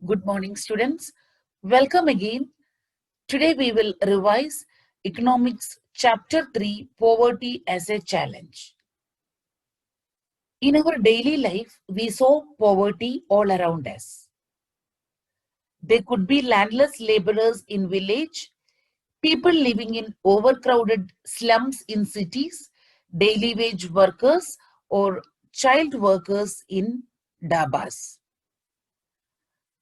Good morning, students. Welcome again. Today we will revise Economics Chapter 3 Poverty as a Challenge. In our daily life, we saw poverty all around us. There could be landless laborers in village, people living in overcrowded slums in cities, daily wage workers, or child workers in dabas.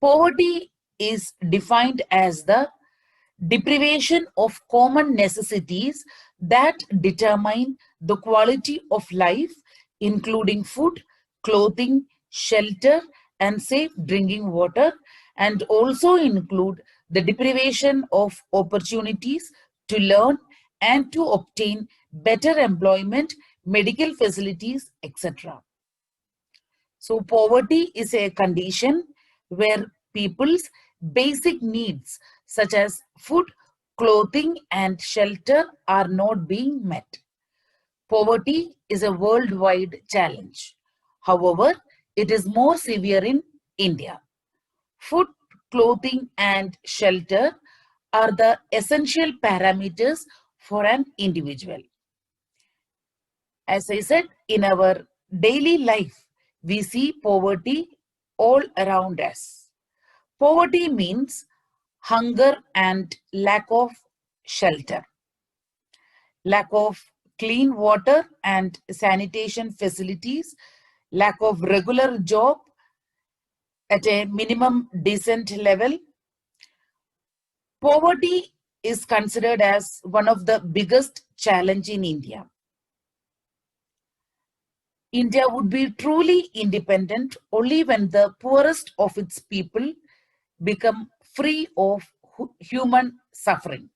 Poverty is defined as the deprivation of common necessities that determine the quality of life, including food, clothing, shelter, and safe drinking water, and also include the deprivation of opportunities to learn and to obtain better employment, medical facilities, etc. So, poverty is a condition where people's basic needs, such as food, clothing, and shelter, are not being met. Poverty is a worldwide challenge. However, it is more severe in India. Food, clothing, and shelter are the essential parameters for an individual. As I said, in our daily life, we see poverty all around us. Poverty means hunger and lack of shelter, lack of clean water and sanitation facilities, lack of regular job at a minimum decent level. Poverty is considered as one of the biggest challenge in India. India would be truly independent only when the poorest of its people become free of human suffering.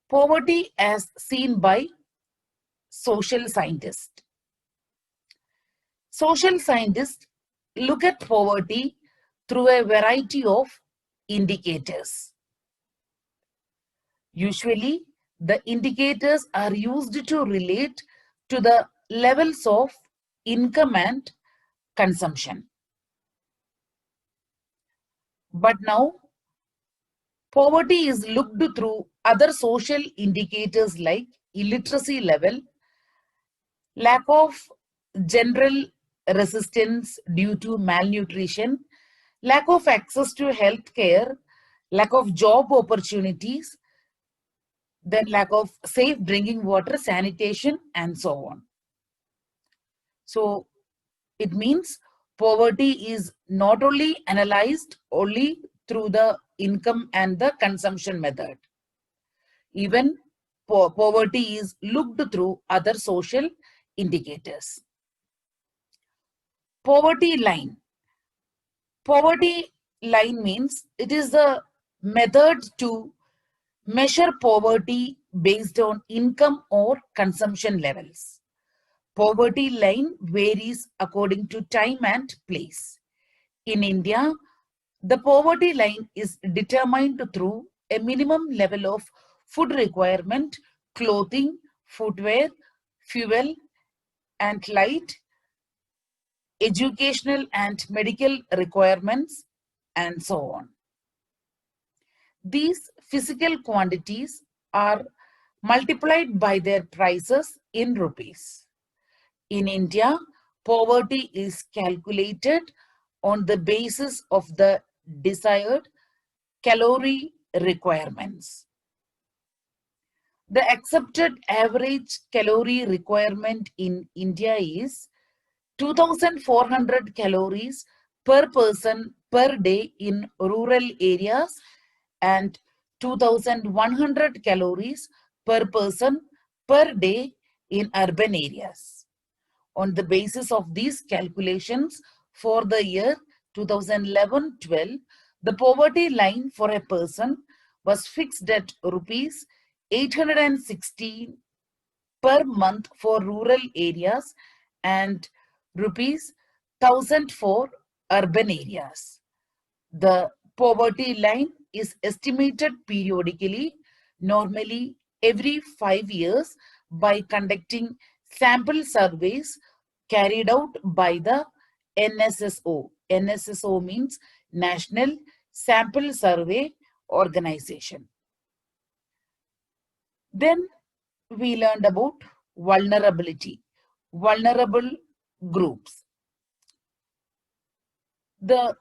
Poverty as seen by social scientists. Social scientists look at poverty through a variety of indicators. Usually, the indicators are used to relate to the levels of income and consumption. But now, poverty is looked through other social indicators like illiteracy level, lack of general resistance due to malnutrition, lack of access to health care, lack of job opportunities, then lack of safe drinking water, sanitation, and so on. So it means poverty is not only analyzed only through the income and the consumption method. Even poverty is looked through other social indicators. Poverty line. Poverty line means it is the method to measure poverty based on income or consumption levels. Poverty line varies according to time and place. In India, the poverty line is determined through a minimum level of food requirement, clothing, footwear, fuel and light, educational and medical requirements, and so on. These physical quantities are multiplied by their prices in rupees. In India, poverty is calculated on the basis of the desired calorie requirements. The accepted average calorie requirement in India is 2,400 calories per person per day in rural areas and 2,100 calories per person per day in urban areas. On the basis of these calculations for the year 2011-12, the poverty line for a person was fixed at rupees 816 per month for rural areas and rupees 1,000 for urban areas. The poverty line is estimated periodically, normally every 5 years, by conducting sample surveys carried out by the NSSO, NSSO means National Sample Survey Organization. Then we learned about vulnerability, vulnerable groups. The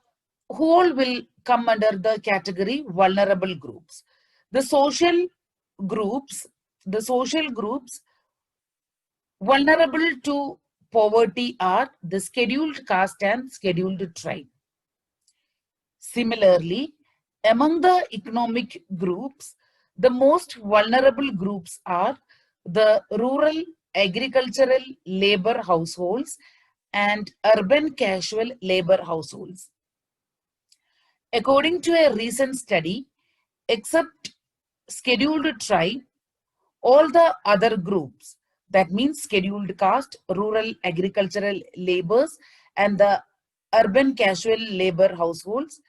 whole will come under the category vulnerable groups. The social groups vulnerable to poverty are the scheduled caste and scheduled tribe. Similarly, among the economic groups, the most vulnerable groups are the rural agricultural labor households and urban casual labor households. According to a recent study, except scheduled tribe, all the other groups, that means scheduled caste, rural agricultural laborers, and the urban casual labor households,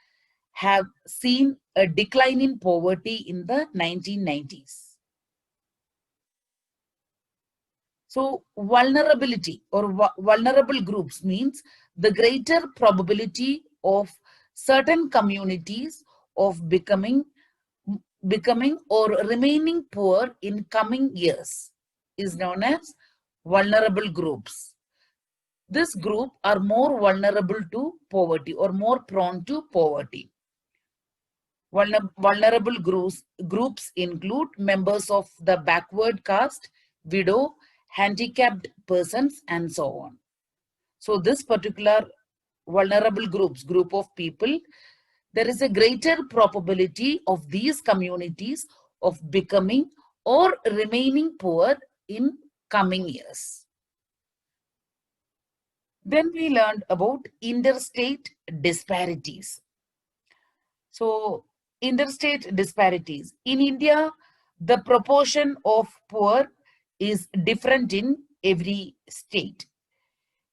have seen a decline in poverty in the 1990s. So vulnerability or vulnerable groups means the greater probability of certain communities of becoming or remaining poor in coming years is known as vulnerable groups. This group are more vulnerable to poverty or more prone to poverty. Vulnerable groups include members of the backward caste, widow, handicapped persons, and so on. So this particular vulnerable group of people, there is a greater probability of these communities of becoming or remaining poor in coming years. Then we learned about interstate disparities. So interstate disparities. In India, the proportion of poor is different in every state.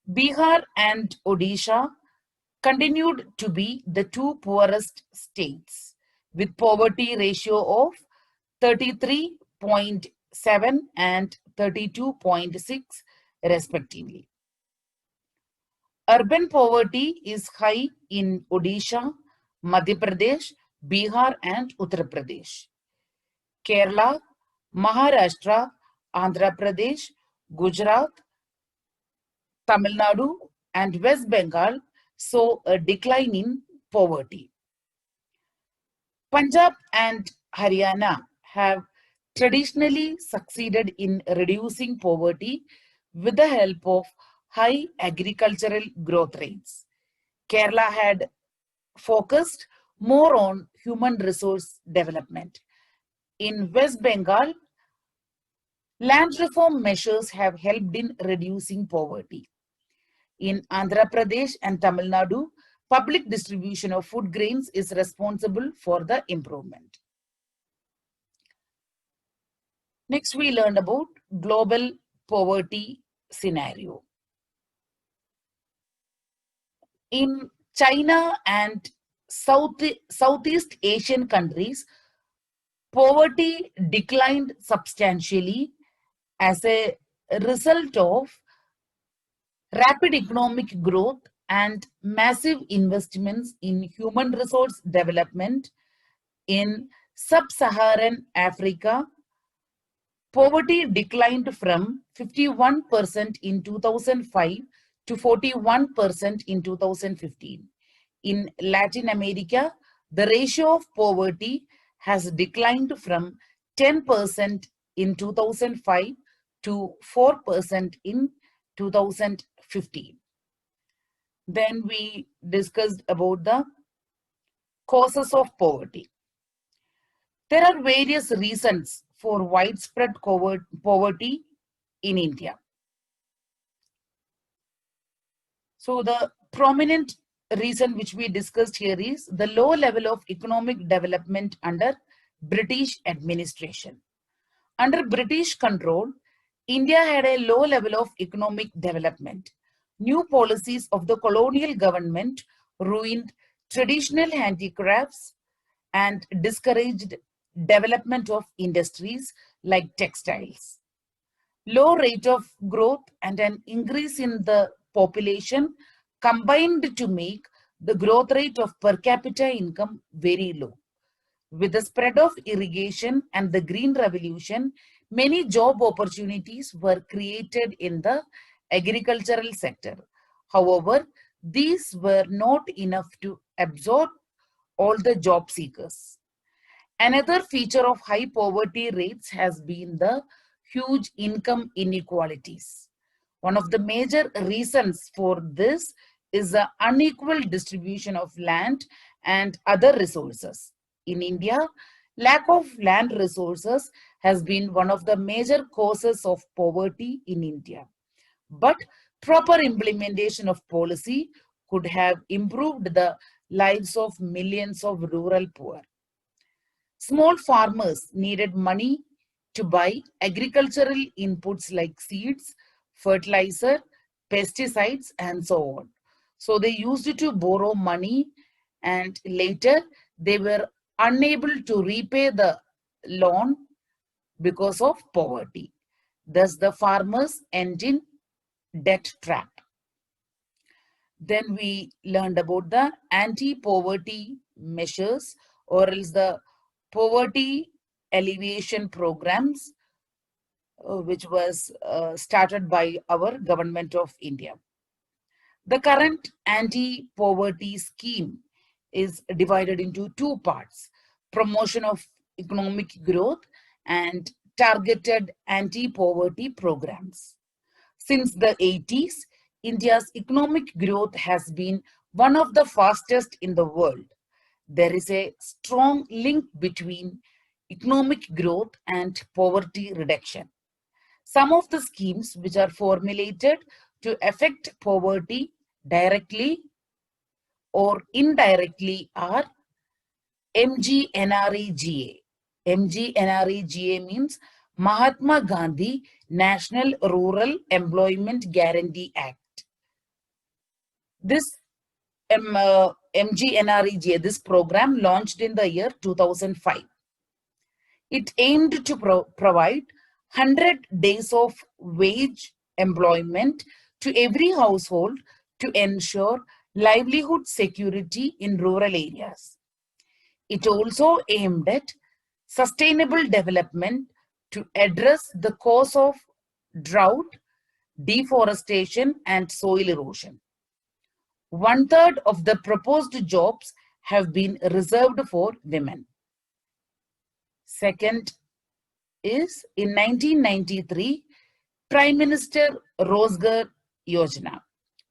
Bihar and Odisha continued to be the two poorest states with poverty ratio of 33.7 and 32.6 respectively. Urban poverty is high in Odisha, Madhya Pradesh, Bihar and Uttar Pradesh. Kerala, Maharashtra, Andhra Pradesh, Gujarat, Tamil Nadu and West Bengal saw a decline in poverty. Punjab and Haryana have traditionally succeeded in reducing poverty with the help of high agricultural growth rates. Kerala had focused more on human resource development. In West Bengal, land reform measures have helped in reducing poverty. In Andhra Pradesh and Tamil Nadu, public distribution of food grains is responsible for the improvement. Next, we learned about global poverty scenario. In China and Southeast Asian countries, poverty declined substantially as a result of rapid economic growth and massive investments in human resource development. In sub-Saharan Africa, poverty declined from 51% in 2005 to 41% in 2015. In Latin America, the ratio of poverty has declined from 10% in 2005 to 4% in 2015. Then we discussed about the causes of poverty. There are various reasons for widespread poverty in India. So the prominent reason which we discussed here is the low level of economic development under British administration. Under British control, India had a low level of economic development. New policies of the colonial government ruined traditional handicrafts and discouraged development of industries like textiles. Low rate of growth and an increase in the population combined to make the growth rate of per capita income very low. With the spread of irrigation and the green revolution, many job opportunities were created in the agricultural sector. However, these were not enough to absorb all the job seekers. Another feature of high poverty rates has been the huge income inequalities. One of the major reasons for this is the unequal distribution of land and other resources. In India, lack of land resources has been one of the major causes of poverty in India. But proper implementation of policy could have improved the lives of millions of rural poor. Small farmers needed money to buy agricultural inputs like seeds, fertilizer, pesticides, and so on. So they used to borrow money, and later they were unable to repay the loan because of poverty. Thus, the farmers end in debt trap. Then we learned about the anti-poverty measures, or else the poverty alleviation programs, which was started by our government of India. The current anti-poverty scheme is divided into two parts: promotion of economic growth and targeted anti-poverty programs. Since the 80s, India's economic growth has been one of the fastest in the world. There is a strong link between economic growth and poverty reduction. Some of the schemes which are formulated to affect poverty directly or indirectly are MGNREGA. MGNREGA means Mahatma Gandhi National Rural Employment Guarantee Act. This MGNREGA, this program launched in the year 2005. It aimed to provide 100 days of wage employment to every household to ensure livelihood security in rural areas. It also aimed at sustainable development to address the cause of drought, deforestation, and soil erosion. 1/3 of the proposed jobs have been reserved for women. Second is in 1993, Prime Minister Rozgar Yojana,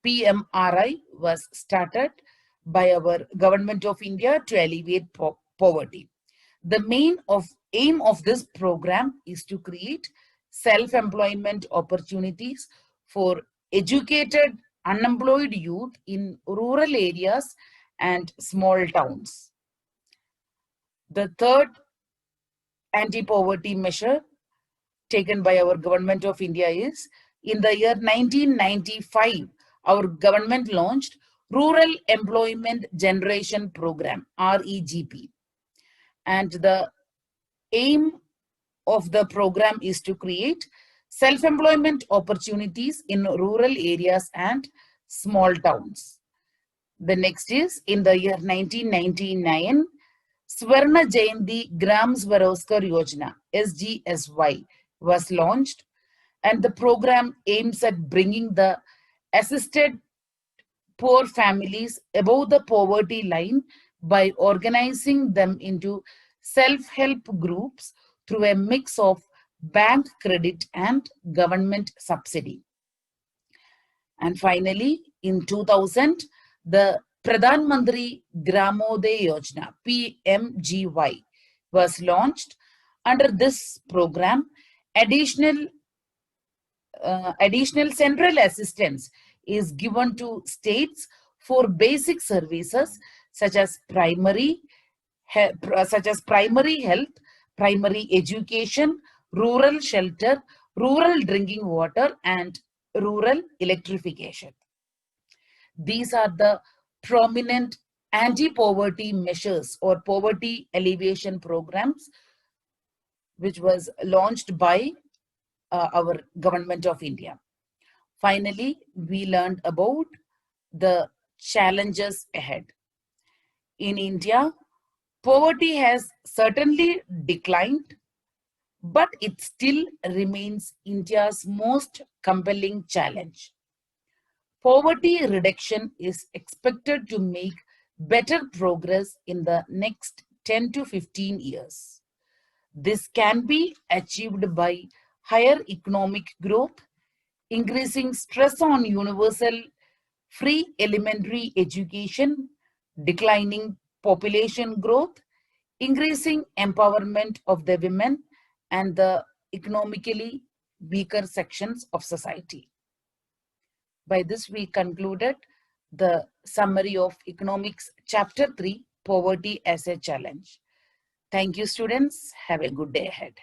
PMRI, was started by our government of India to alleviate poverty. The main aim of this program is to create self-employment opportunities for educated, unemployed youth in rural areas and small towns. The third anti-poverty measure taken by our government of India is, in the year 1995, our government launched Rural Employment Generation Program, REGP. And the aim of the program is to create self-employment opportunities in rural areas and small towns. The next is, in the year 1999, Swarna Jayanti Gram Swaroskar Yojana, SGSY, was launched, and the program aims at bringing the assisted poor families above the poverty line by organizing them into self-help groups through a mix of bank credit and government subsidy. And finally, in 2000, the Pradhan Mantri Gramoday Yojana, PMGY, was launched. Under this program, additional central assistance is given to states for basic services such as primary health, primary education, rural shelter, rural drinking water, and rural electrification. These are the prominent anti-poverty measures or poverty alleviation programs which was launched by our government of India. Finally, we learned about the challenges ahead. In India, poverty has certainly declined, but it still remains India's most compelling challenge. Poverty reduction is expected to make better progress in the next 10 to 15 years. This can be achieved by higher economic growth, increasing stress on universal free elementary education, declining population growth, increasing empowerment of the women and the economically weaker sections of society. By this, we concluded the summary of Economics Chapter 3, Poverty as a Challenge. Thank you, students. Have a good day ahead.